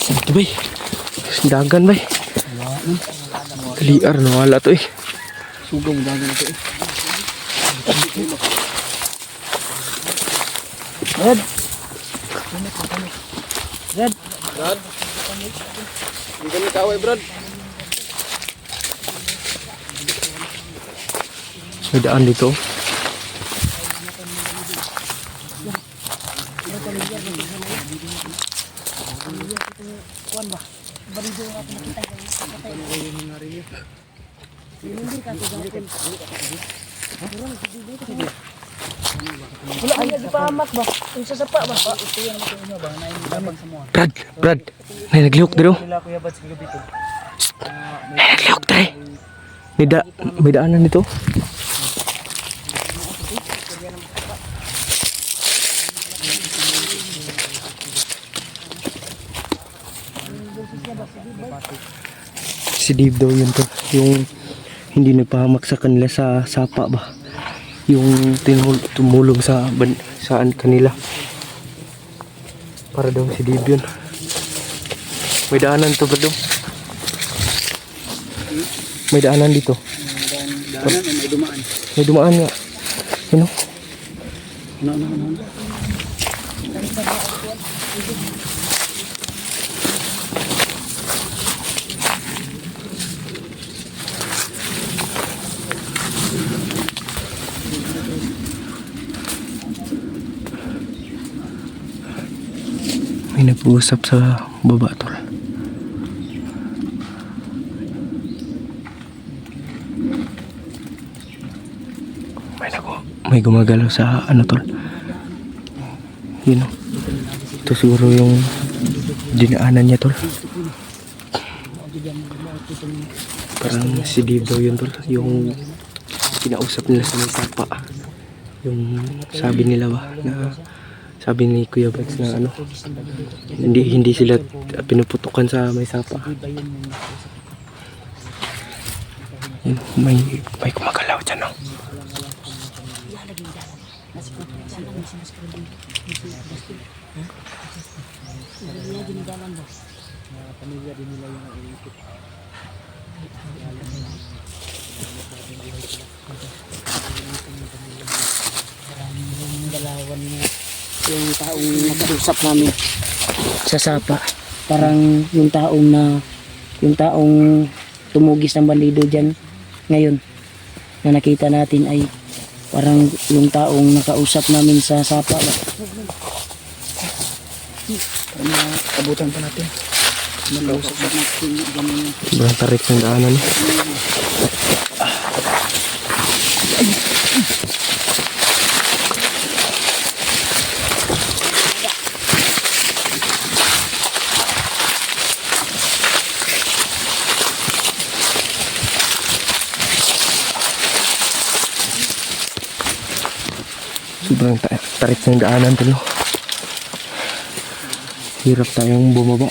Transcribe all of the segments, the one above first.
Ito bay. Dagan bay. Liar na wala to eh. Sugong dagan ito eh. Red. Red. Brad. Hindi kami kaway, Brad. May daan dito. Wala kaya gipahamak ba? Kung sasapa ba? Brad. May naglihok dito. May naglihok dito. May daanan dito. Si Dave daw yun to. Yung hindi nagpahamak sa kanila sa sapa ba. Yung tumulong sa saan kanila. Para daw si Dave yun. May daanan to ba daw? May daanan dito. Daanan o may dumaan? May dumaan nga. Ano? Ano? May nag-uusap sa baba tol. May gumagalaw sa ano tol. Yun o. Ito siguro yung dinaanan niya tol. Parang si Dave daw yun tol. Yung kinausap nila sa may sapa. Yung sabi nila ba na sabi ni Kuya Bags na ano, hindi sila pinuputukan sa may sapa. Yun, may gumagalaw dyan no. Galawan niya yung taong nakausap namin sa sapa. Parang yung taong tumugis ng bandido dyan ngayon na nakita natin ay parang yung taong nakausap namin sa sapa. Abutan pa natin. Nakausap natin. Sobrang tarik ng daanan. Sobrang tarik ng daanan tulo. Hirap tayong bumaba.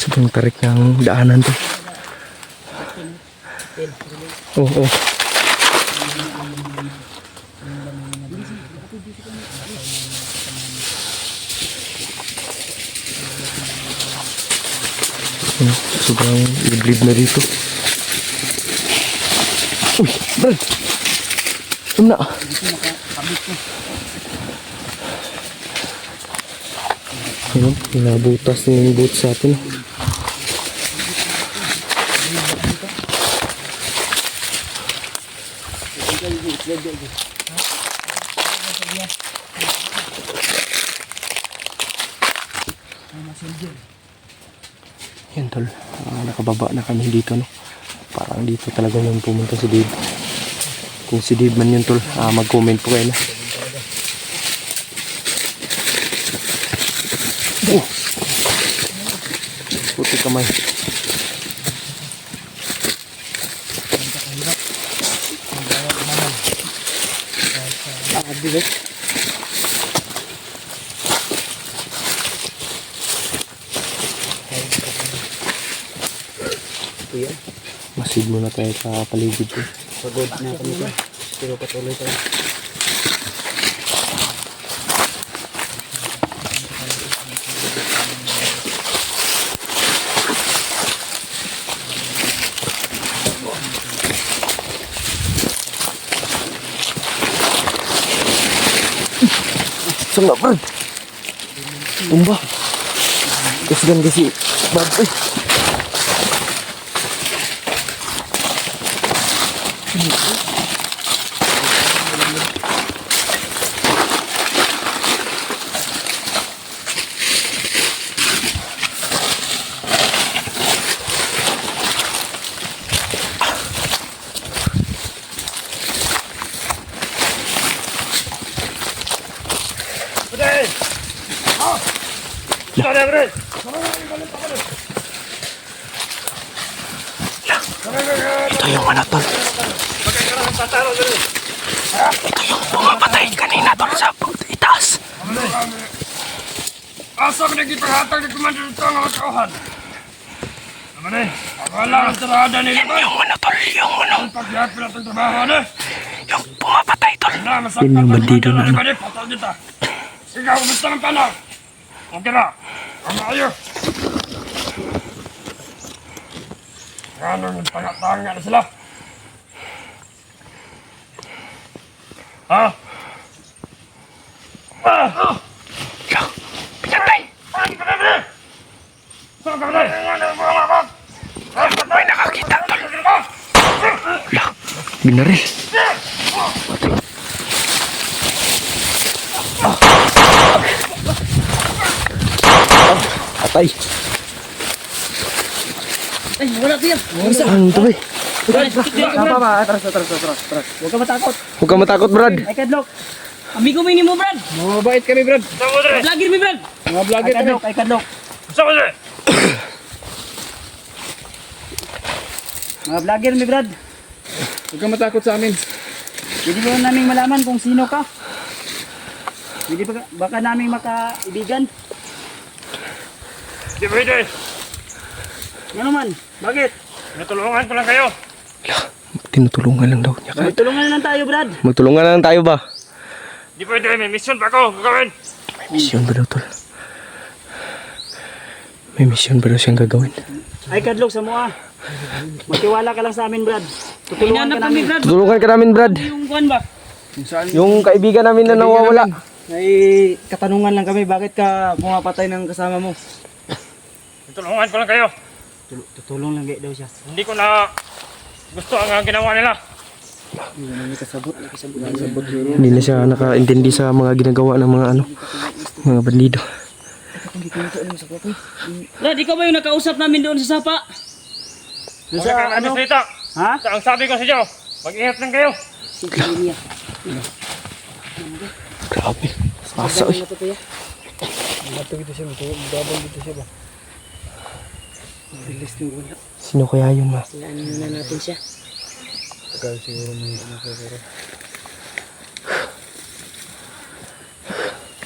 Sobrang tarik ng daanan to. Oo. Sobrang liblib na dito. Uy, Brad! Saan na? Ayun, pinabutas na yung boat sa atin. Yan tol, nakababa na kami dito no. Parang dito talaga yung pumunta si Dave. Kung si Dave man yun tol, mag-comment po kayo na. Puti kamay. Masid muna tayo sa paligid ko. Pagod na kami ba? Pero patuloy tayo. Saan na, Brad? Tumba. Kasgan kasi, Brad. Ay. Ito yung ano, tol. Ito yung pumapatay kanina, tol, sa itaas. Asa ka nagipaghatag ni Commander ito ang mga kauhan? Naman eh, wala ang sarada nila ba? Yung ano, tol, yung ano, Ang paghihat pala itong trabaho na. yung pumapatay, tol. Na, masaktan Yun yung pa bandido na ano. naman eh, patay dito. Ikaw, gusto ng panak. Okay na, ang maayo. Ano yung tanga-tanga na sila? Ha? Ah! Lang, pinatay. Saan ka na rin? Saan ka na rin? May nakakita, tol. Lang, binaril. Patay. Ay, wala tiyan. Ano ito, eh? Atras. Huwag ka matakot. Huwag ka matakot, Brad. Ay, Kadlok. Amigo mo ini mo, Brad. Mabait kami, Brad. Saan ka na rin? Vlogger mi, Brad. Mga vlogger kami. Ay, Kadlok. Saan ka na rin? Mga vlogger mi, Brad. Huwag ka matakot sa amin. Hindi ko namin malaman kung sino ka. Hindi baka namin makaibigan. Di pwede. Ano man? Bakit? Natulungan ko lang kayo. Tinutulungan lang daw niya. Tulungan na lang tayo, Brad. Magtulungan na lang tayo ba? Di pwede. May mission pa ako. Gagawin. May mission ba daw, tol? May mission ba daw siyang gagawin? Ay, Kadlok, sa mua. Magtiwala ka lang sa amin, Brad. Tutulungan ka namin, Brad. Tutulungan ka namin, Brad. Yung kuwan ba? Yung kaibigan namin na nawawala. Ay, katanungan lang kami, bakit ka pumapatay ng kasama mo? Natulungan ko lang kayo. Tutulong lang daw siya. Hindi ko na gusto ang ginawa nila. Hindi kasabot. Hindi na siya nakaintindi sa mga ginagawa ng mga ano, mga bandido. Brad, ikaw ba yung nakausap namin doon sa sapa? Huwag ka namin salita. Ha? Ang sabi ko sa inyo, mag-ingat lang kayo. Sige niya. Grabe. Asa, oy. Bilis ng wala. Sino kaya yun, ma? Saan na natin siya?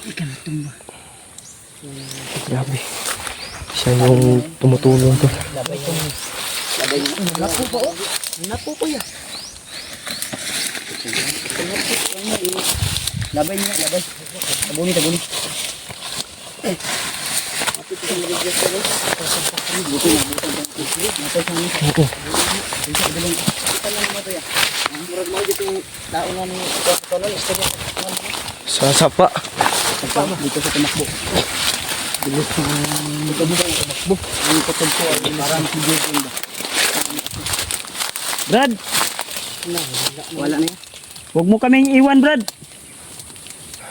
Ikaw na tumba. Grabe. Siya yung tumutulong to. Labay niya. Napo ba o? Napo ko ya. Labay niya, labay. Tabuni. Sa sapa. Dito sa tumakbo. Bilis ng tumakbo. Ang katog ko ay parang si Jason ba? Brad! Wala na yan. Huwag mo kaming iwan, Brad.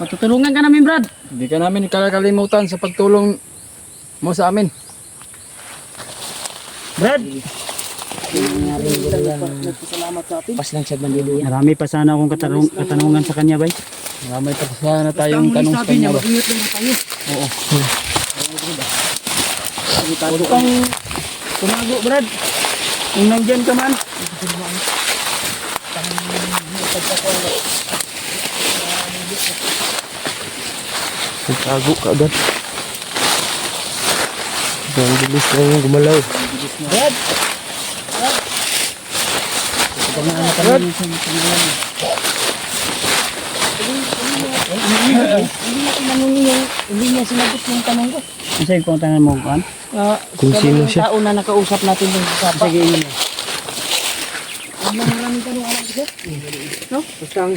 Matutulungan ka namin, Brad. Hindi ka namin kakalimutan sa pagtulong mo sa amin. Brad! Pas lang siya bandido yan. Marami pa sana akong katanungan sa kanya, bay. Marami pa sana tayong tanong sa kanya ba? Oo. Huwag kang tumago, Brad. Kung nandyan ka man. Nagtago ka agad. Ang bilis na yung gumalaw. Brad! Brad! Hindi niya sinagot yung tanong ko. Kasi kung tangan mo kan? Kung sino Yung siya. tao na nakausap natin dun sa sapa. Sige yun. Maraming tanong alam ko sir. No? Basta ang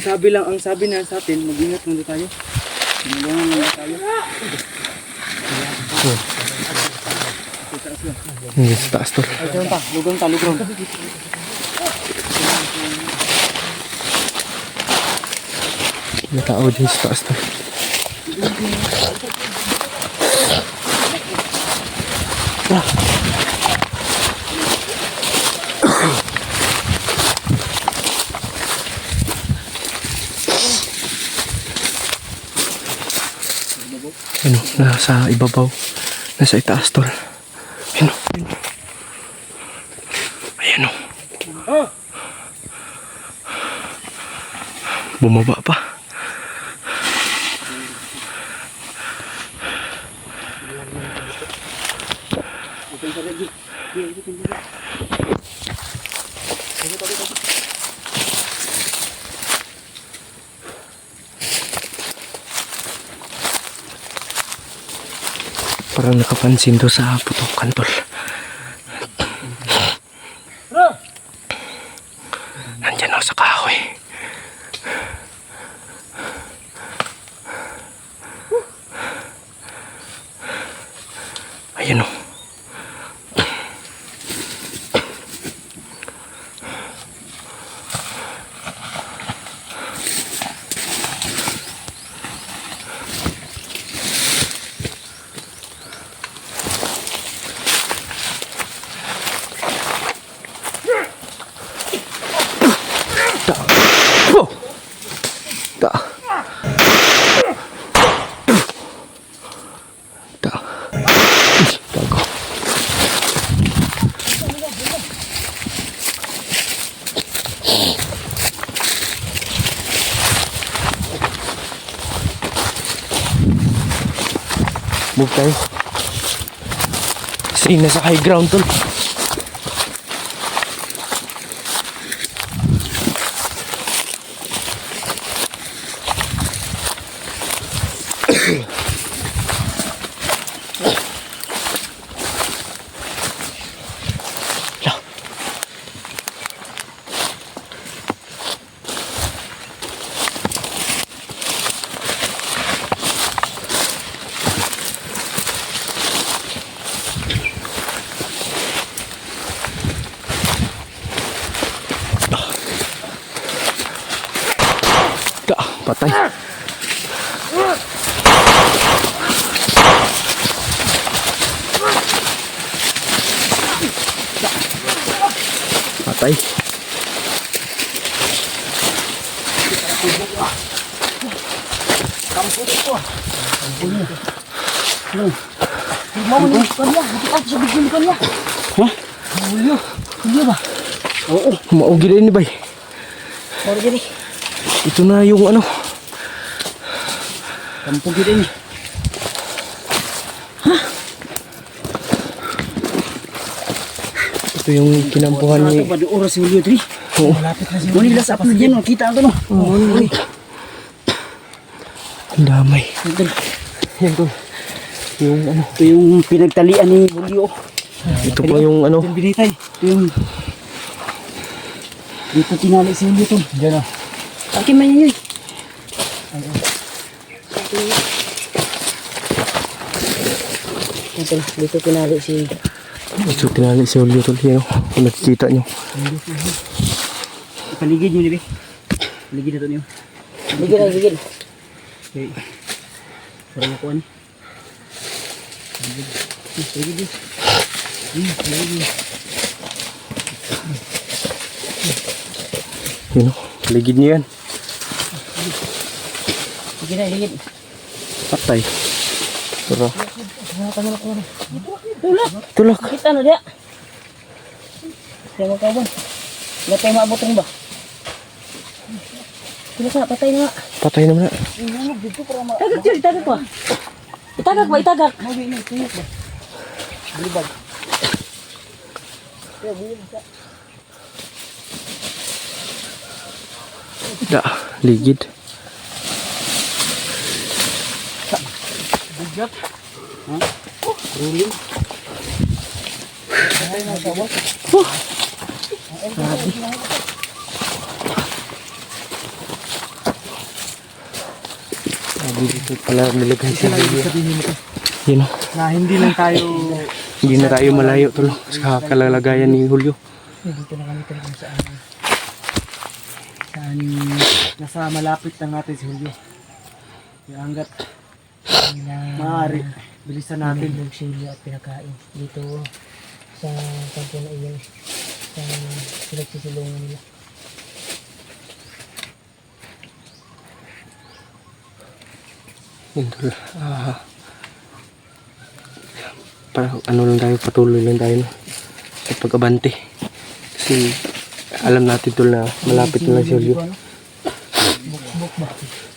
sabi na sa atin, mag-ingat muna tayo. Tulungan muna tayo. Yes, taas tol. Ay, ta, lugang ta, lugang. May tao din sa taas tol. Ano, nasa ibabaw. Nasa itaas tol. Ano? Ayan o. Bumaba pa. Parang nakapansin to sa putukan tol. Nandyan ako sa kahoy. Ayan o. Da. Da. Gago. Move tayo. Kasi nasa high ground tol. Patay. Patay. Mau ni kanya, kita sa bigyan kanya. Ha? Hindi ba? Oo. Maugi din ni bay. Mau jadi. Ito na yung ano. Kampung kita ini. Ito yung kinampuhan ni. Pada oras yung liyo, Tri. Oo. Muni lang sa upload yan, kita ako no. Ang damay. Yan tol. Yung ano. Ito yung pinagtalian ni Bulyo. Ito pa yung ano. Yung binitay. Ito yung... Dito tinali si Bulyo to. Diyan o. Akin man yun. Dito pinali si... Ito tinali si Julio tol. Yan o. Kung nakikita nyo. Paligid nyo ni Be. Paligid na to niyo. Gigil. Okay. Parang ako ani. Paligid. Yan o. Paligid nyo yan. Gigil. Patay. Tara. Tulak. Tulak. Kita na dia. Saya mau kawan. Wala tayo maabot rin ba? Tulak na, patay na nga. Patay naman na. Itagak yun, itagak ba? Itagak ba, itagak? Da, ligid. Dito pala nilagay sa video. Yun, Na hindi lang tayo hindi na tayo malayo tol sa kalalagayan ni Julio. Dito na kami talagang saan nasa malapit lang natin si Julio. Kaya hanggat na maaari, bilisan natin. silyo at pinakain dito sa kampo na iyon, sa pinagsisilungan nila. Yun tol. Parang ano lang tayo, patuloy lang tayo no, sa pag-abante. Kasi alam natin tol na malapit na lang si Julio.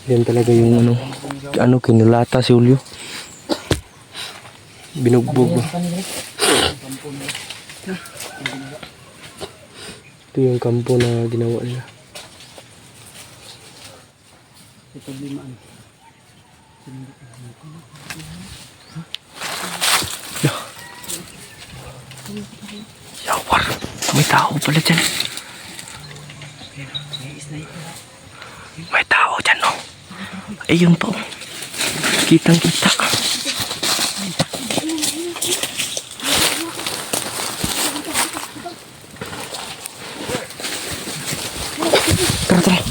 Yan talaga yung ano kinulata si Julio. Binugbog ba? Ito yung kampo na ginawa nila. Yawar, may tao pala dyan. May tao dyan, no? Ayun po. Kitang kita. Tara, tara.